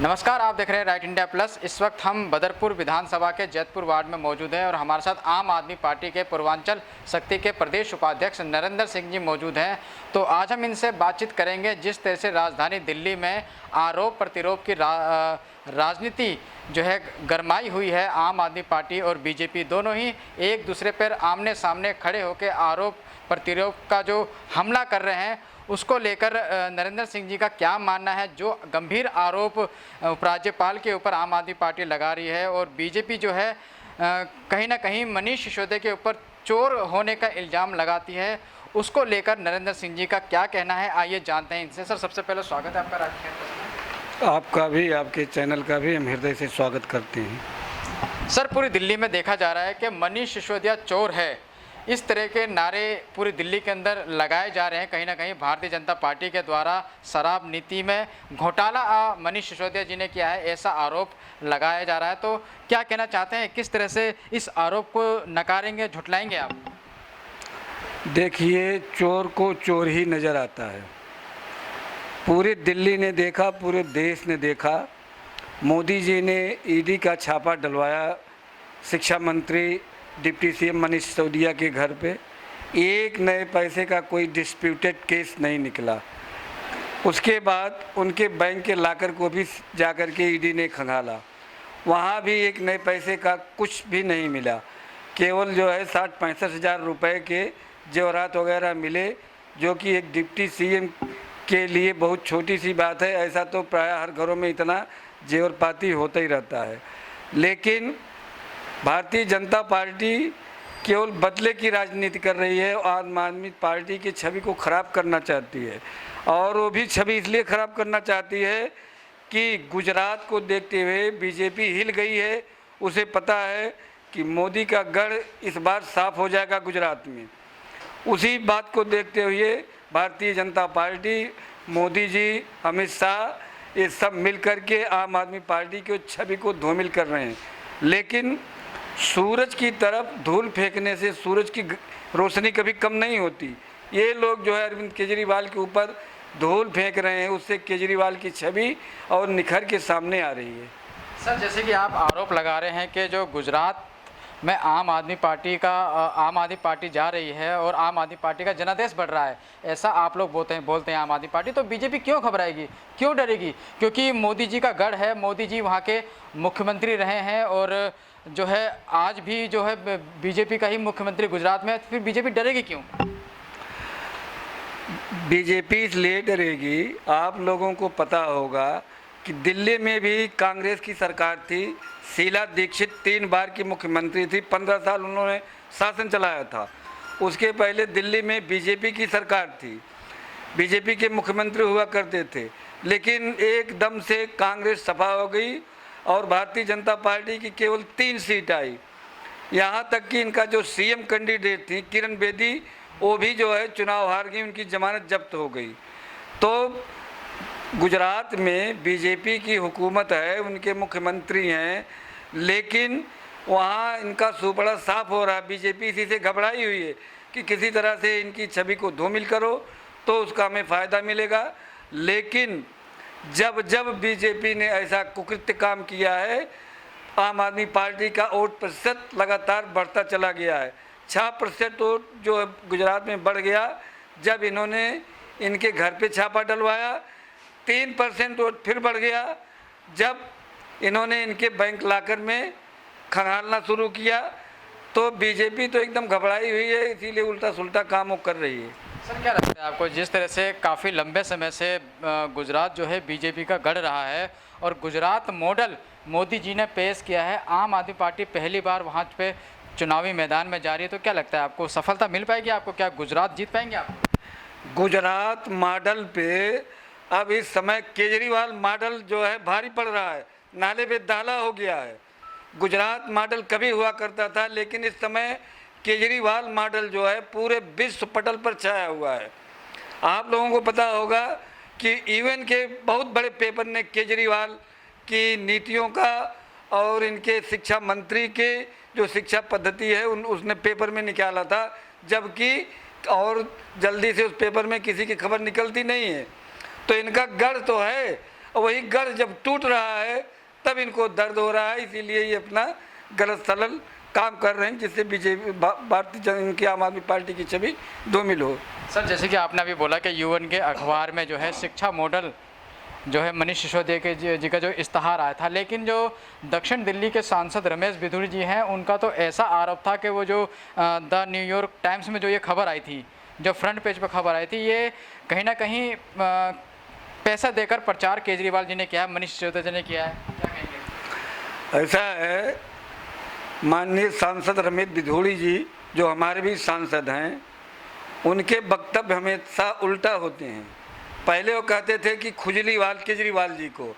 नमस्कार, आप देख रहे हैं राइट इंडिया प्लस। इस वक्त हम बदरपुर विधानसभा के जैतपुर वार्ड में मौजूद हैं और हमारे साथ आम आदमी पार्टी के पूर्वांचल शक्ति के प्रदेश उपाध्यक्ष नरेंद्र सिंह जी मौजूद हैं। तो आज हम इनसे बातचीत करेंगे। जिस तरह से राजधानी दिल्ली में आरोप प्रतिरोप की राजनीति जो है गरमाई हुई है, आम आदमी पार्टी और बीजेपी दोनों ही एक दूसरे पर आमने सामने खड़े होकर आरोप प्रतिरोप का जो हमला कर रहे हैं, उसको लेकर नरेंद्र सिंह जी का क्या मानना है। जो गंभीर आरोप उपराज्यपाल के ऊपर आम आदमी पार्टी लगा रही है और बीजेपी जो है कहीं ना कहीं मनीष सिसोदिया के ऊपर चोर होने का इल्ज़ाम लगाती है, उसको लेकर नरेंद्र सिंह जी का क्या कहना है, आइए जानते हैं इनसे। सर, सबसे पहले स्वागत है आपका राजकीय में। आपका भी, आपके चैनल का भी हम हृदय से स्वागत करते हैं। सर, पूरी दिल्ली में देखा जा रहा है कि मनीष सिसोदिया चोर है, इस तरह के नारे पूरी दिल्ली के अंदर लगाए जा रहे हैं। कहीं ना कहीं भारतीय जनता पार्टी के द्वारा शराब नीति में घोटाला मनीष सिसोदिया जी ने किया है, ऐसा आरोप लगाया जा रहा है। तो क्या कहना चाहते हैं, किस तरह से इस आरोप को नकारेंगे, झुटलाएंगे आप? देखिए, चोर को चोर ही नज़र आता है। पूरी दिल्ली ने देखा, पूरे देश ने देखा। मोदी जी ने ईडी का छापा डलवाया शिक्षा मंत्री डिप्टी सीएम मनीष सिसोदिया के घर पे। एक नए पैसे का कोई डिस्प्यूटेड केस नहीं निकला। उसके बाद उनके बैंक के लॉकर को भी जाकर के ईडी ने खंगाला, वहाँ भी एक नए पैसे का कुछ भी नहीं मिला। केवल जो है 60-65 हज़ार रुपये के जेवरात वगैरह मिले, जो कि एक डिप्टी सीएम के लिए बहुत छोटी सी बात है। ऐसा तो प्रायः हर घरों में इतना जेवरपाती होता ही रहता है। लेकिन भारतीय जनता पार्टी केवल बदले की राजनीति कर रही है, आम आदमी पार्टी की छवि को ख़राब करना चाहती है। और वो भी छवि इसलिए ख़राब करना चाहती है कि गुजरात को देखते हुए बीजेपी हिल गई है। उसे पता है कि मोदी का गढ़ इस बार साफ हो जाएगा गुजरात में। उसी बात को देखते हुए भारतीय जनता पार्टी, मोदी जी, अमित शाह, ये सब मिल कर के आम आदमी पार्टी की छवि को धूमिल कर रहे हैं। लेकिन सूरज की तरफ धूल फेंकने से सूरज की रोशनी कभी कम नहीं होती। ये लोग जो है अरविंद केजरीवाल के ऊपर धूल फेंक रहे हैं, उससे केजरीवाल की छवि और निखर के सामने आ रही है। सर, जैसे कि आप आरोप लगा रहे हैं कि जो गुजरात में आम आदमी पार्टी जा रही है और आम आदमी पार्टी का जनादेश बढ़ रहा है, ऐसा आप लोग बोलते हैं आम आदमी पार्टी। तो बीजेपी क्यों घबराएगी, क्यों डरेगी? क्योंकि मोदी जी का गढ़ है, मोदी जी वहाँ के मुख्यमंत्री रहे हैं और जो है आज भी जो है बीजेपी का ही मुख्यमंत्री गुजरात में है। फिर बीजेपी डरेगी क्यों? बीजेपी इसलिए डरेगी, आप लोगों को पता होगा कि दिल्ली में भी कांग्रेस की सरकार थी। शीला दीक्षित 3 बार की मुख्यमंत्री थी, 15 साल उन्होंने शासन चलाया था। उसके पहले दिल्ली में बीजेपी की सरकार थी, बीजेपी के मुख्यमंत्री हुआ करते थे। लेकिन एकदम से कांग्रेस सफा हो गई और भारतीय जनता पार्टी की केवल 3 सीट आई। यहाँ तक कि इनका जो सीएम कैंडिडेट थी किरण बेदी, वो भी जो है चुनाव हार गई, उनकी जमानत जब्त हो गई। तो गुजरात में बीजेपी की हुकूमत है, उनके मुख्यमंत्री हैं, लेकिन वहाँ इनका सुपड़ा साफ हो रहा है। बीजेपी इसी से घबराई हुई है कि किसी तरह से इनकी छवि को धूमिल करो तो उसका हमें फ़ायदा मिलेगा। लेकिन जब जब बीजेपी ने ऐसा कुकृत्य काम किया है, आम आदमी पार्टी का वोट प्रतिशत लगातार बढ़ता चला गया है। 6% वोट जो गुजरात में बढ़ गया जब इन्होंने इनके घर पे छापा डलवाया। 3% वोट फिर बढ़ गया जब इन्होंने इनके बैंक लॉकर में खंगालना शुरू किया। तो बीजेपी तो एकदम घबराई हुई है, इसीलिए उल्टा सुल्टा काम वो कर रही है। सर, क्या लगता है आपको, जिस तरह से काफ़ी लंबे समय से गुजरात जो है बीजेपी का गढ़ रहा है और गुजरात मॉडल मोदी जी ने पेश किया है, आम आदमी पार्टी पहली बार वहाँ पे चुनावी मैदान में जा रही है, तो क्या लगता है आपको सफलता मिल पाएगी? आपको क्या गुजरात जीत पाएंगे आप? गुजरात मॉडल पे अब इस समय केजरीवाल मॉडल जो है भारी पड़ रहा है, नाले पे दाला हो गया है। गुजरात मॉडल कभी हुआ करता था, लेकिन इस समय केजरीवाल मॉडल जो है पूरे विश्व पटल पर छाया हुआ है। आप लोगों को पता होगा कि यूएन के बहुत बड़े पेपर ने केजरीवाल की नीतियों का और इनके शिक्षा मंत्री के जो शिक्षा पद्धति है उसने पेपर में निकाला था, जबकि और जल्दी से उस पेपर में किसी की खबर निकलती नहीं है। तो इनका गढ़ तो है, और वही गढ़ जब टूट रहा है तब इनको दर्द हो रहा है। इसीलिए ये अपना गलत सलल काम कर रहे हैं, जिससे बीजेपी भारतीय जनता आम आदमी पार्टी की छवि धूमिल हो। सर, जैसे कि आपने अभी बोला कि यूएन के अखबार में जो है शिक्षा मॉडल जो है मनीष सिसोदिया के जी का जो इश्तहार आया था, लेकिन जो दक्षिण दिल्ली के सांसद रमेश बिधूड़ी जी हैं, उनका तो ऐसा आरोप था कि वो जो द न्यूयॉर्क टाइम्स में जो ये खबर आई थी, जो फ्रंट पेज पर खबर आई थी, ये कहीं ना कहीं पैसा देकर प्रचार केजरीवाल जी ने किया है, मनीष सिसोदिया जी ने किया है, क्या कहेंगे? ऐसा है, माननीय सांसद रमेश बिधूड़ी जी जो हमारे भी सांसद हैं, उनके वक्तव्य हमेशा उल्टा होते हैं। पहले वो कहते थे कि खुजलीवाल केजरीवाल जी को,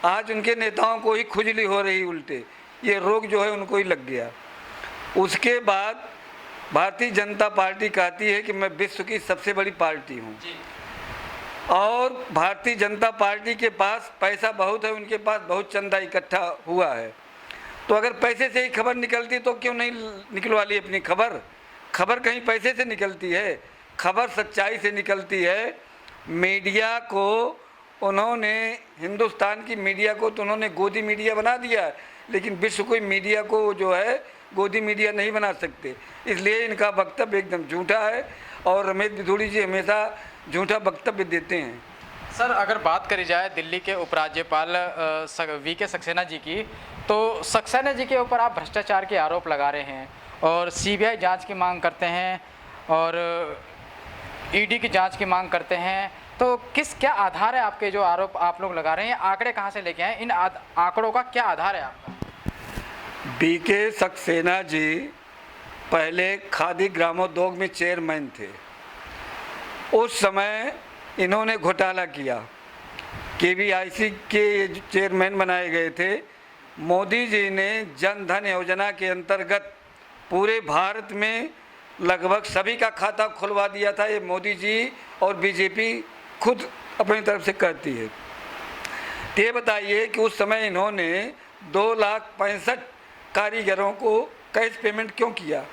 आज उनके नेताओं को ही खुजली हो रही उल्टे, ये रोग जो है उनको ही लग गया। उसके बाद भारतीय जनता पार्टी कहती है कि मैं विश्व की सबसे बड़ी पार्टी हूँ, और भारतीय जनता पार्टी के पास पैसा बहुत है, उनके पास बहुत चंदा इकट्ठा हुआ है। तो अगर पैसे से ही खबर निकलती तो क्यों नहीं निकलवा ली अपनी खबर? खबर कहीं पैसे से निकलती है, खबर सच्चाई से निकलती है। मीडिया को उन्होंने, हिंदुस्तान की मीडिया को तो उन्होंने गोदी मीडिया बना दिया है, लेकिन विश्व कोई मीडिया को जो है गोदी मीडिया नहीं बना सकते। इसलिए इनका वक्तव्य एकदम झूठा है, और रमेश बिधूड़ी जी हमेशा झूठा वक्तव्य देते हैं। सर, अगर बात करी जाए दिल्ली के उपराज्यपाल वी.के. सक्सेना जी की, तो सक्सेना जी के ऊपर आप भ्रष्टाचार के आरोप लगा रहे हैं और सीबीआई जांच की मांग करते हैं और ईडी की जांच की मांग करते हैं, तो क्या आधार है आपके जो आरोप आप लोग लगा रहे हैं? आंकड़े कहां से लेके आए? इन आंकड़ों का क्या आधार है आपका? वी.के. सक्सेना जी पहले खादी ग्रामोद्योग में चेयरमैन थे। उस समय इन्होंने घोटाला किया, केवीआईसी के चेयरमैन बनाए गए थे। मोदी जी ने जन धन योजना के अंतर्गत पूरे भारत में लगभग सभी का खाता खुलवा दिया था। ये मोदी जी और बीजेपी खुद अपनी तरफ से कहती है। ये बताइए कि उस समय इन्होंने 2,65,000 कारीगरों को कैश पेमेंट क्यों किया?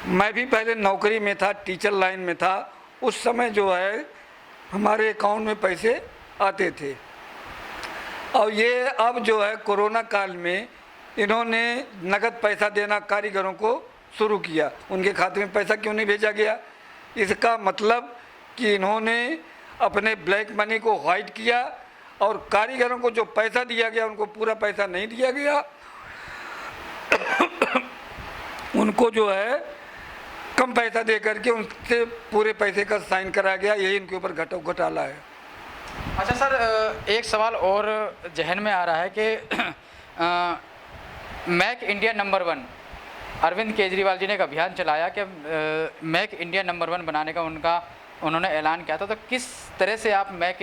मैं भी पहले नौकरी में था, टीचर लाइन में था, उस समय जो है हमारे अकाउंट में पैसे आते थे। और ये अब जो है कोरोना काल में इन्होंने नगद पैसा देना कारीगरों को शुरू किया। उनके खाते में पैसा क्यों नहीं भेजा गया? इसका मतलब कि इन्होंने अपने ब्लैक मनी को वाइट किया, और कारीगरों को जो पैसा दिया गया उनको पूरा पैसा नहीं दिया गया। उनको जो है कम पैसा दे करके उनसे पूरे पैसे का साइन करा गया। यही इनके ऊपर घोटाला है। अच्छा सर, एक सवाल और जहन में आ रहा है कि make India number 1, Arvind Kejriwal ji ने एक अभियान चलाया कि मेक इंडिया नंबर 1 बनाने का उन्होंने ऐलान किया था, तो किस तरह से आप मेक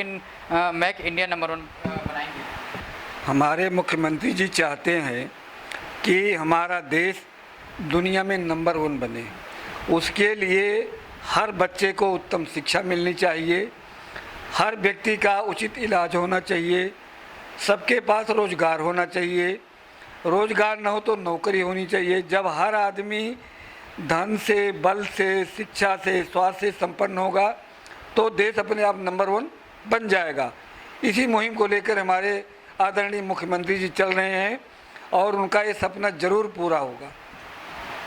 इंडिया नंबर 1 बनाएंगे? हमारे मुख्यमंत्री जी चाहते हैं कि हमारा देश दुनिया में नंबर 1 बने। उसके लिए हर बच्चे को उत्तम शिक्षा मिलनी चाहिए, हर व्यक्ति का उचित इलाज होना चाहिए, सबके पास रोज़गार होना चाहिए, रोज़गार न हो तो नौकरी होनी चाहिए। जब हर आदमी धन से, बल से, शिक्षा से, स्वास्थ्य से संपन्न होगा तो देश अपने आप नंबर 1 बन जाएगा। इसी मुहिम को लेकर हमारे आदरणीय मुख्यमंत्री जी चल रहे हैं, और उनका ये सपना जरूर पूरा होगा।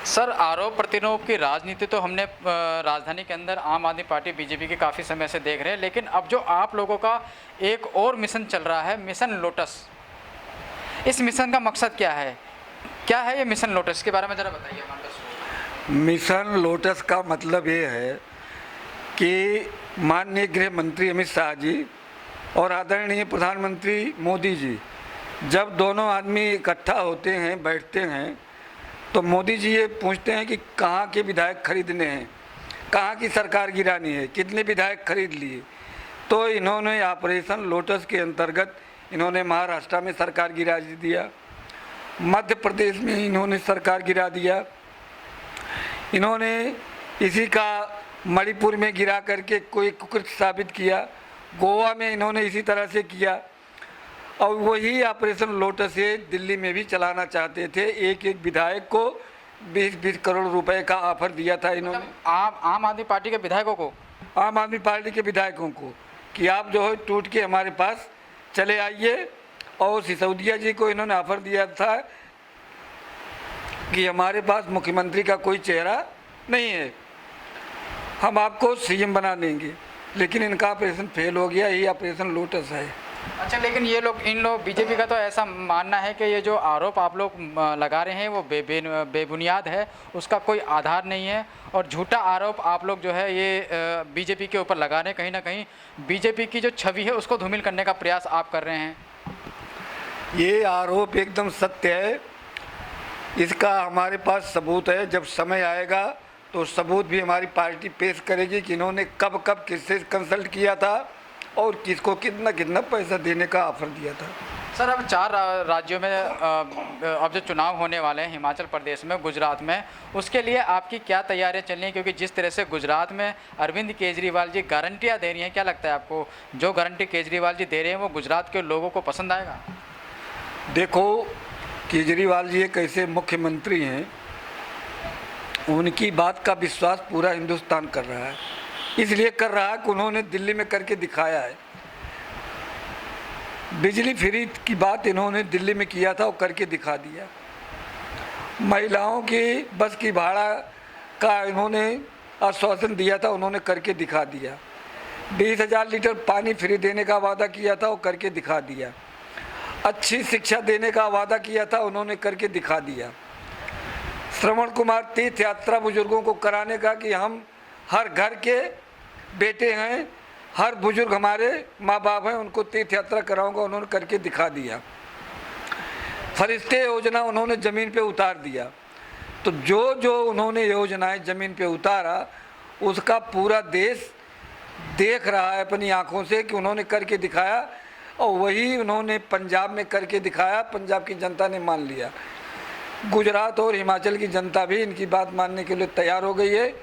सर, आरोप प्रत्यारोप की राजनीति तो हमने राजधानी के अंदर आम आदमी पार्टी बीजेपी के काफ़ी समय से देख रहे हैं, लेकिन अब जो आप लोगों का एक और मिशन चल रहा है, मिशन लोटस, इस मिशन का मकसद क्या है? क्या है ये मिशन लोटस? के बारे में ज़रा बताइए हमारे दर्शकों को। मिशन लोटस का मतलब ये है कि माननीय गृह मंत्री अमित शाह जी और आदरणीय प्रधानमंत्री मोदी जी जब दोनों आदमी इकट्ठा होते हैं, बैठते हैं, तो मोदी जी ये पूछते हैं कि कहाँ के विधायक खरीदने हैं, कहाँ की सरकार गिरानी है, कितने विधायक खरीद लिए। तो इन्होंने ऑपरेशन लोटस के अंतर्गत इन्होंने महाराष्ट्र में सरकार गिरा दिया, मध्य प्रदेश में इन्होंने सरकार गिरा दिया, इन्होंने इसी का मणिपुर में गिरा करके कोई कुकृत साबित किया, गोवा में इन्होंने इसी तरह से किया, और वही ऑपरेशन लोटस ये दिल्ली में भी चलाना चाहते थे। एक एक विधायक को 20-20 करोड़ रुपए का ऑफर दिया था इन्होंने। आम आदमी पार्टी के विधायकों को? आम आदमी पार्टी के विधायकों को कि आप जो है टूट के हमारे पास चले आइए। और सिसोदिया जी को इन्होंने ऑफर दिया था कि हमारे पास मुख्यमंत्री का कोई चेहरा नहीं है, हम आपको सीएम बना देंगे, लेकिन इनका ऑपरेशन फेल हो गया। ये ऑपरेशन लोटस है। अच्छा, लेकिन ये लोग इन लोग बीजेपी का तो ऐसा मानना है कि ये जो आरोप आप लोग लगा रहे हैं वो बेबुनियाद है, उसका कोई आधार नहीं है और झूठा आरोप आप लोग जो है ये बीजेपी के ऊपर लगा रहे हैं। कहीं ना कहीं बीजेपी की जो छवि है उसको धूमिल करने का प्रयास आप कर रहे हैं। ये आरोप एकदम सत्य है, इसका हमारे पास सबूत है। जब समय आएगा तो सबूत भी हमारी पार्टी पेश करेगी कि इन्होंने कब कब किससे कंसल्ट किया था और किसको कितना कितना पैसा देने का ऑफर दिया था। सर, अब 4 राज्यों में अब जो चुनाव होने वाले हैं, हिमाचल प्रदेश में, गुजरात में, उसके लिए आपकी क्या तैयारियां चल रही हैं? क्योंकि जिस तरह से गुजरात में अरविंद केजरीवाल जी गारंटियां दे रही हैं, क्या लगता है आपको जो गारंटी केजरीवाल जी दे रहे हैं वो गुजरात के लोगों को पसंद आएगा? देखो, केजरीवाल जी एक ऐसे मुख्यमंत्री हैं, उनकी बात का विश्वास पूरा हिंदुस्तान कर रहा है। इसलिए कर रहा है कि उन्होंने दिल्ली में करके दिखाया है। बिजली फ्री की बात इन्होंने दिल्ली में किया था और करके दिखा दिया। महिलाओं की बस की भाड़ा का इन्होंने आश्वासन दिया था, उन्होंने करके दिखा दिया। 20,000 लीटर पानी फ्री देने का वादा किया था, वो करके दिखा दिया। अच्छी शिक्षा देने का वादा किया था, उन्होंने करके दिखा दिया। श्रवण कुमार तीर्थ यात्रा बुजुर्गों को कराने का कि हम हर घर के बेटे हैं, हर बुजुर्ग हमारे माँ बाप हैं, उनको तीर्थ यात्रा कराऊंगा, उन्होंने करके दिखा दिया। फरिश्ते योजना उन्होंने ज़मीन पे उतार दिया। तो जो जो उन्होंने योजनाएं ज़मीन पे उतारा उसका पूरा देश देख रहा है अपनी आँखों से कि उन्होंने करके दिखाया। और वही उन्होंने पंजाब में करके दिखाया, पंजाब की जनता ने मान लिया। गुजरात और हिमाचल की जनता भी इनकी बात मानने के लिए तैयार हो गई है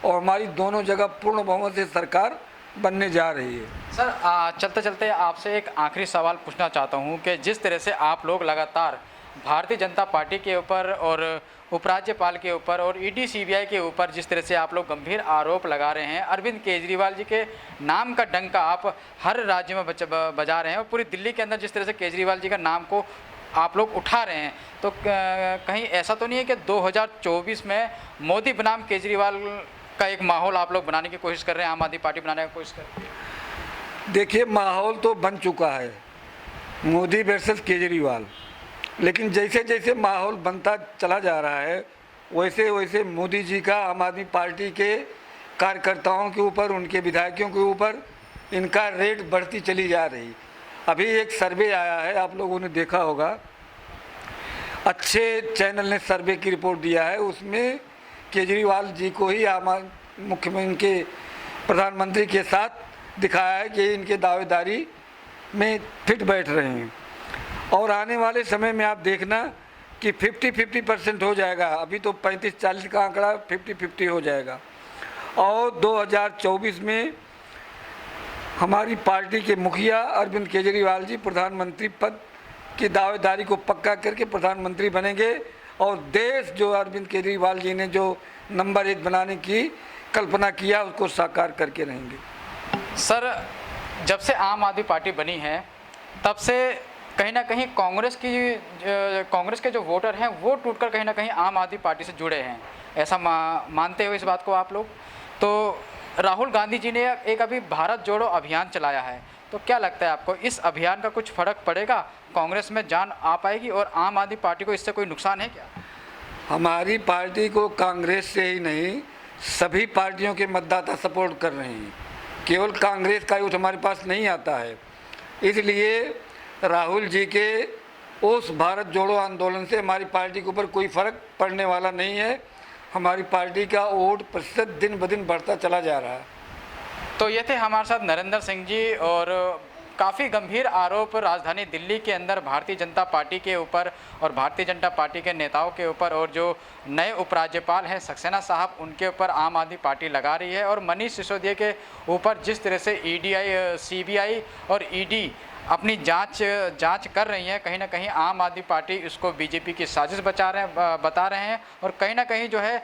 और हमारी दोनों जगह पूर्ण बहुमत से सरकार बनने जा रही है। सर, चलते चलते आपसे एक आखिरी सवाल पूछना चाहता हूं कि जिस तरह से आप लोग लगातार भारतीय जनता पार्टी के ऊपर और उपराज्यपाल के ऊपर और ईडी सीबीआई के ऊपर जिस तरह से आप लोग गंभीर आरोप लगा रहे हैं, अरविंद केजरीवाल जी के नाम का डंका आप हर राज्य में बजा रहे हैं और पूरी दिल्ली के अंदर जिस तरह से केजरीवाल जी का नाम को आप लोग उठा रहे हैं, तो कहीं ऐसा तो नहीं है कि 2024 में मोदी बनाम केजरीवाल का एक माहौल आप लोग बनाने की कोशिश कर रहे हैं, आम आदमी पार्टी बनाने की कोशिश कर रहे हैं? देखिए, माहौल तो बन चुका है मोदी वर्सेस केजरीवाल, लेकिन जैसे जैसे माहौल बनता चला जा रहा है वैसे वैसे मोदी जी का आम आदमी पार्टी के कार्यकर्ताओं के ऊपर, उनके विधायकों के ऊपर इनका रेट बढ़ती चली जा रही। अभी एक सर्वे आया है, आप लोगों ने देखा होगा, अच्छे चैनल ने सर्वे की रिपोर्ट दिया है, उसमें केजरीवाल जी को ही मुख्यमंत्री के प्रधानमंत्री के साथ दिखाया है कि इनके दावेदारी में फिट बैठ रहे हैं। और आने वाले समय में आप देखना कि 50-50% हो जाएगा। अभी तो 35-40 का आंकड़ा 50-50 हो जाएगा। और 2024 में हमारी पार्टी के मुखिया अरविंद केजरीवाल जी प्रधानमंत्री पद की दावेदारी को पक्का करके प्रधानमंत्री बनेंगे और देश जो अरविंद केजरीवाल जी ने जो नंबर 1 बनाने की कल्पना किया उसको साकार करके रहेंगे। सर, जब से आम आदमी पार्टी बनी है तब से कहीं ना कहीं कांग्रेस के जो वोटर हैं वो टूटकर कहीं ना कहीं आम आदमी पार्टी से जुड़े हैं, ऐसा मानते हो इस बात को आप लोग? तो राहुल गांधी जी ने एक अभी भारत जोड़ो अभियान चलाया है, तो क्या लगता है आपको इस अभियान का कुछ फर्क पड़ेगा? कांग्रेस में जान आ पाएगी और आम आदमी पार्टी को इससे कोई नुकसान है क्या? हमारी पार्टी को कांग्रेस से ही नहीं सभी पार्टियों के मतदाता सपोर्ट कर रहे हैं, केवल कांग्रेस का वोट हमारे पास नहीं आता है। इसलिए राहुल जी के उस भारत जोड़ो आंदोलन से हमारी पार्टी के ऊपर कोई फ़र्क पड़ने वाला नहीं है। हमारी पार्टी का वोट प्रतिशत दिन ब दिन बढ़ता चला जा रहा है। तो ये थे हमारे साथ नरेंद्र सिंह जी और काफ़ी गंभीर आरोप राजधानी दिल्ली के अंदर भारतीय जनता पार्टी के ऊपर और भारतीय जनता पार्टी के नेताओं के ऊपर और जो नए उपराज्यपाल हैं सक्सेना साहब उनके ऊपर आम आदमी पार्टी लगा रही है। और मनीष सिसोदिया के ऊपर जिस तरह से सीबीआई और ईडी अपनी जांच कर रही हैं। कहीं ना कहीं आम आदमी पार्टी इसको बीजेपी की साजिश बता रहे हैं और कहीं ना कहीं जो है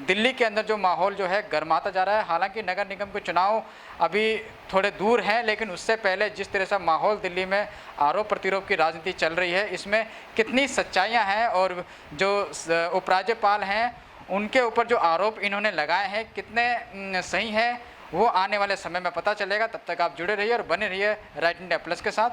दिल्ली के अंदर जो माहौल जो है गर्माता जा रहा है। हालांकि नगर निगम के चुनाव अभी थोड़े दूर हैं, लेकिन उससे पहले जिस तरह से माहौल दिल्ली में आरोप प्रत्यारोप की राजनीति चल रही है, इसमें कितनी सच्चाइयाँ हैं और जो उपराज्यपाल हैं उनके ऊपर जो आरोप इन्होंने लगाए हैं कितने सही हैं, वो आने वाले समय में पता चलेगा। तब तक आप जुड़े रहिए और बने रहिए राइट इंडिया प्लस के साथ।